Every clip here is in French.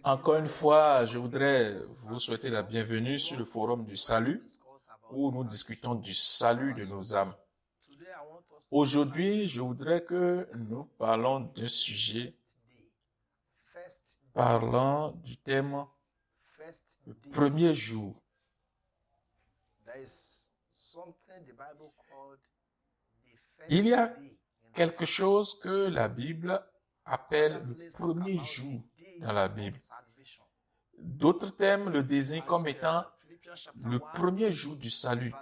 Encore une fois, je voudrais vous souhaiter la bienvenue sur le forum du salut, où nous discutons du salut de nos âmes. Aujourd'hui, je voudrais que nous parlons d'un sujet parlant du thème le premier jour. Il y a quelque chose que la Bible appelle le premier jour dans la Bible. D'autres thèmes le désignent comme étant le premier jour du salut.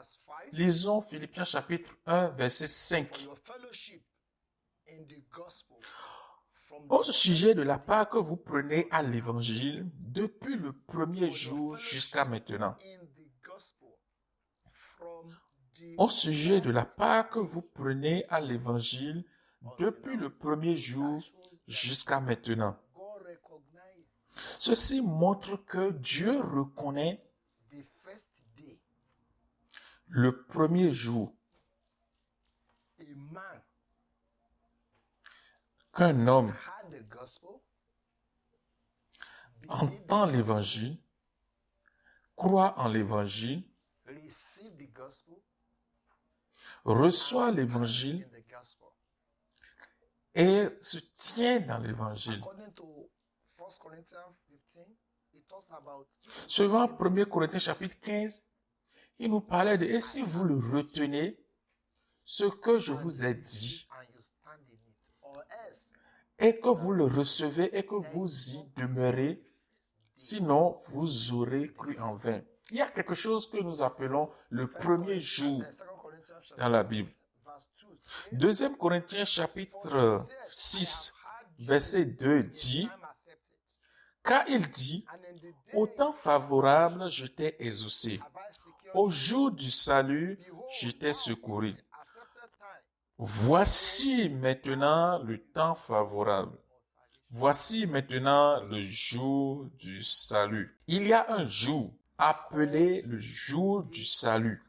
Lisons Philippiens chapitre 1, verset 5. Au sujet de la part que vous prenez à l'évangile depuis le premier jour jusqu'à maintenant. Au sujet de la part que vous prenez à l'évangile depuis le premier jour jusqu'à maintenant. Ceci montre que Dieu reconnaît le premier jour qu'un homme entend l'évangile, croit en l'évangile, reçoit l'évangile et se tient dans l'évangile. Selon 1 Corinthiens chapitre 15, il nous parlait de « Et si vous le retenez, ce que je vous ai dit, et que vous le recevez et que vous y demeurez, sinon vous aurez cru en vain. » Il y a quelque chose que nous appelons le premier jour dans la Bible. 2 Corinthiens chapitre 6, verset 2 dit, « Car il dit, au temps favorable, je t'ai exaucé. Au jour du salut, je t'ai secouru. Voici maintenant le temps favorable. Voici maintenant le jour du salut. » Il y a un jour appelé le jour du salut.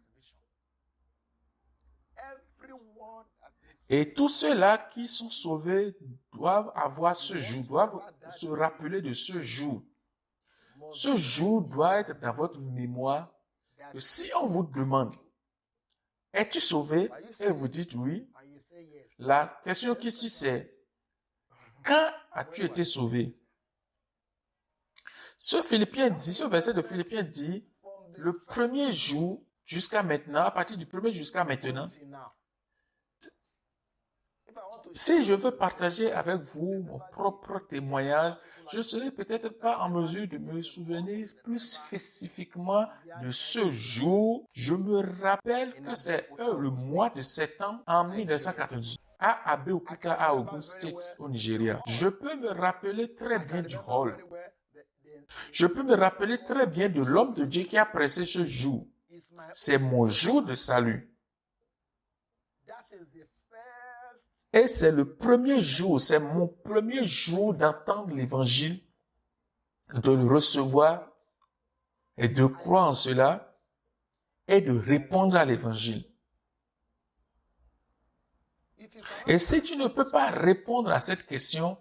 Et tous ceux-là qui sont sauvés doivent avoir ce jour, doivent se rappeler de ce jour. Ce jour doit être dans votre mémoire. Que si on vous demande, es-tu sauvé? Et vous dites oui. La question qui suit, c'est, quand as-tu été sauvé? Ce verset de Philippiens dit, le premier jour jusqu'à maintenant, à partir du premier jusqu'à maintenant, si je veux partager avec vous mon propre témoignage, je ne serai peut-être pas en mesure de me souvenir plus spécifiquement de ce jour. Je me rappelle que c'est le mois de septembre en 1998 à Abeokuta, à Ogun State, au Nigeria. Je peux me rappeler très bien du hall. Je peux me rappeler très bien de l'homme de Dieu qui a pressé ce jour. C'est mon jour de salut. Et c'est le premier jour, c'est mon premier jour d'entendre l'évangile, de le recevoir et de croire en cela et de répondre à l'évangile. Et si tu ne peux pas répondre à cette question,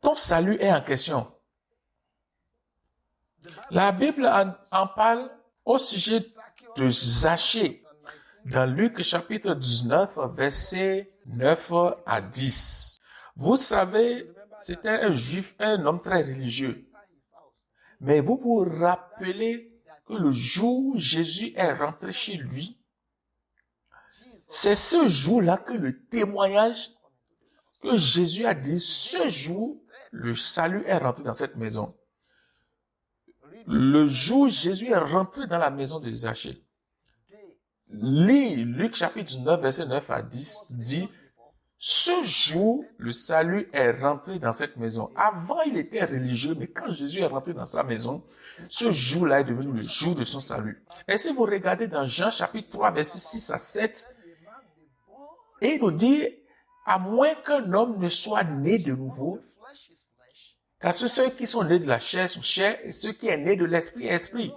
ton salut est en question. La Bible en parle au sujet de Zachée. Dans Luc chapitre 19, versets 9 à 10. Vous savez, c'était un juif, un homme très religieux. Mais vous vous rappelez que le jour où Jésus est rentré chez lui, c'est ce jour-là que le témoignage que Jésus a dit, ce jour, le salut est rentré dans cette maison. Le jour où Jésus est rentré dans la maison de Zachée. Luc chapitre 19, verset 9 à 10 dit, ce jour, le salut est rentré dans cette maison. Avant, il était religieux, mais quand Jésus est rentré dans sa maison, ce jour-là est devenu le jour de son salut. Et si vous regardez dans Jean chapitre 3, verset 6 à 7, et il nous dit, à moins qu'un homme ne soit né de nouveau, car ceux qui sont nés de la chair sont chair, et ceux qui sont nés de l'esprit, esprit.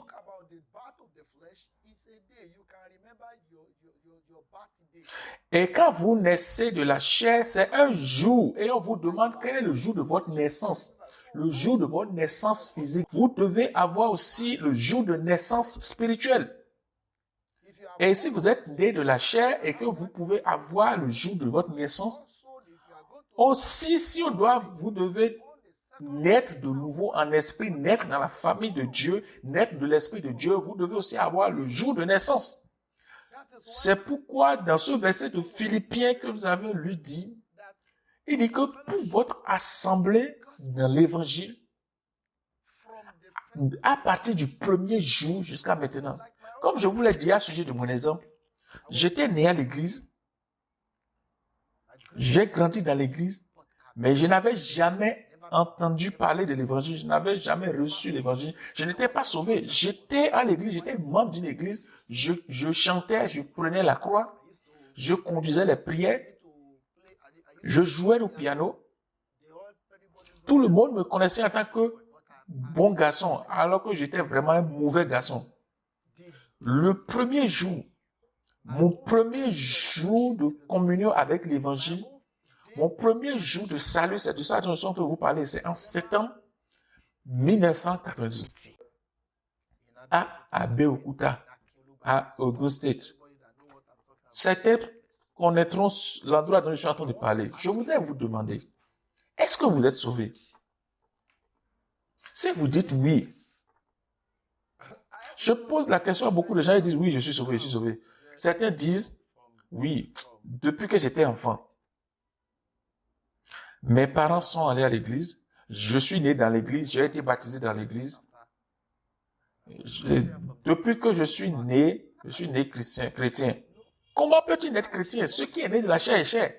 Et quand vous naissez de la chair, c'est un jour. Et on vous demande quel est le jour de votre naissance. Le jour de votre naissance physique. Vous devez avoir aussi le jour de naissance spirituelle. Et si vous êtes né de la chair et que vous pouvez avoir le jour de votre naissance, aussi si vous devez naître de nouveau en esprit, naître dans la famille de Dieu, naître de l'esprit de Dieu, vous devez aussi avoir le jour de naissance. C'est pourquoi dans ce verset de Philippiens que nous avons lu dit, il dit que pour votre assemblée dans l'évangile, à partir du premier jour jusqu'à maintenant, comme je vous l'ai dit à sujet de mon exemple, j'étais né à l'église, j'ai grandi dans l'église, mais je n'avais jamais entendu parler de l'évangile, je n'avais jamais reçu l'évangile, je n'étais pas sauvé, j'étais à l'église, j'étais membre d'une église, je chantais, je prenais la croix, je conduisais les prières, je jouais au piano, tout le monde me connaissait en tant que bon garçon, alors que j'étais vraiment un mauvais garçon. Le premier jour, mon premier jour de communion avec l'évangile, mon premier jour de salut, c'est de ça dont je suis en train de vous parler, c'est en septembre 1998, à Abeokuta, à Ogun State. Certains connaîtront l'endroit dont je suis en train de parler. Je voudrais vous demander, est-ce que vous êtes sauvé? Si vous dites oui, je pose la question à beaucoup de gens, ils disent oui, je suis sauvé, je suis sauvé. Certains disent oui, depuis que j'étais enfant. Mes parents sont allés à l'église, je suis né dans l'église, j'ai été baptisé dans l'église. Depuis que je suis né chrétien. Comment peux-tu naître chrétien? Ce qui est né de la chair est chair.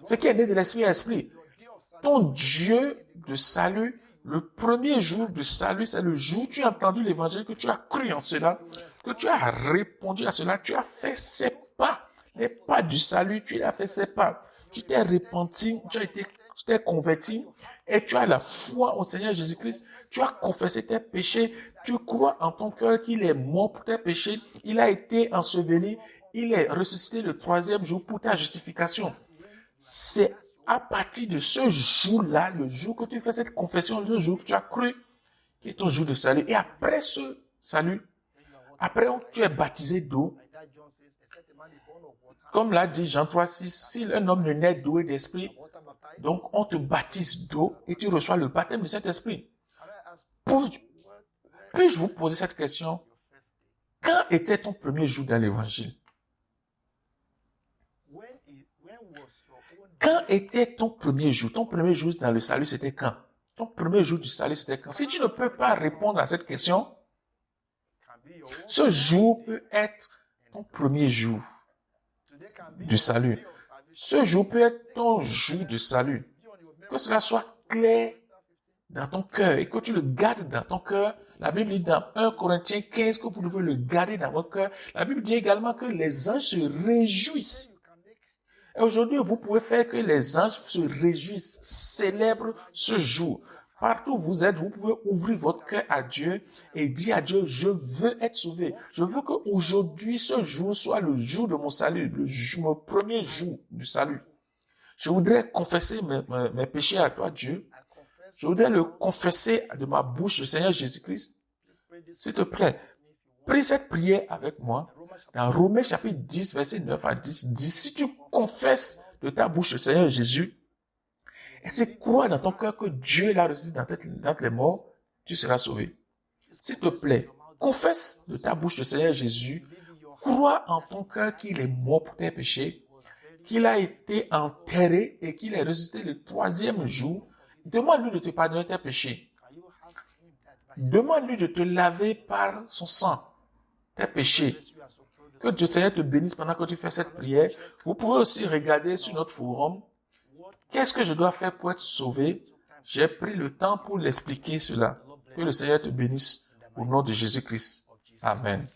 Ce qui est né de l'esprit est esprit. Ton Dieu de salut, le premier jour de salut, c'est le jour où tu as entendu l'évangile, que tu as cru en cela, que tu as répondu à cela, tu as fait ses pas, les pas du salut, tu as fait ses pas. Tu t'es repenti, tu t'es converti et tu as la foi au Seigneur Jésus-Christ. Tu as confessé tes péchés. Tu crois en ton cœur qu'il est mort pour tes péchés. Il a été enseveli. Il est ressuscité le troisième jour pour ta justification. C'est à partir de ce jour-là, le jour que tu fais cette confession, le jour que tu as cru, qui est ton jour de salut. Et après ce salut, après tu es baptisé d'eau, comme l'a dit Jean 3,6, si un homme ne naît d'eau et d'esprit, donc on te baptise d'eau et tu reçois le baptême de cet esprit. Puis-je vous poser cette question? Quand était ton premier jour dans l'évangile? Quand était ton premier jour? Ton premier jour dans le salut, c'était quand? Ton premier jour du salut, c'était quand? Si tu ne peux pas répondre à cette question, ce jour peut être ton premier jour du salut. Ce jour peut être ton jour de salut. Que cela soit clair dans ton cœur et que tu le gardes dans ton cœur. La Bible dit dans 1 Corinthiens 15 que vous devez le garder dans votre cœur. La Bible dit également que les anges se réjouissent. Et aujourd'hui, vous pouvez faire que les anges se réjouissent, célèbrent ce jour. Partout où vous êtes, vous pouvez ouvrir votre cœur à Dieu et dire à Dieu, je veux être sauvé. Je veux qu'aujourd'hui, ce jour soit le jour de mon salut, mon premier jour du salut. Je voudrais confesser mes péchés à toi, Dieu. Je voudrais le confesser de ma bouche, le Seigneur Jésus-Christ. S'il te plaît, prie cette prière avec moi. Dans Romains chapitre 10, verset 9 à 10, dit, si tu confesses de ta bouche le Seigneur Jésus, et c'est croire dans ton cœur que Dieu l'a ressuscité dans les morts, tu seras sauvé. S'il te plaît, confesse de ta bouche le Seigneur Jésus, crois en ton cœur qu'il est mort pour tes péchés, qu'il a été enterré et qu'il est ressuscité le troisième jour. Demande-lui de te pardonner tes péchés. Demande-lui de te laver par son sang, tes péchés. Que Dieu Seigneur te bénisse pendant que tu fais cette prière. Vous pouvez aussi regarder sur notre forum. Qu'est-ce que je dois faire pour être sauvé? J'ai pris le temps pour l'expliquer cela. Que le Seigneur te bénisse au nom de Jésus-Christ. Amen.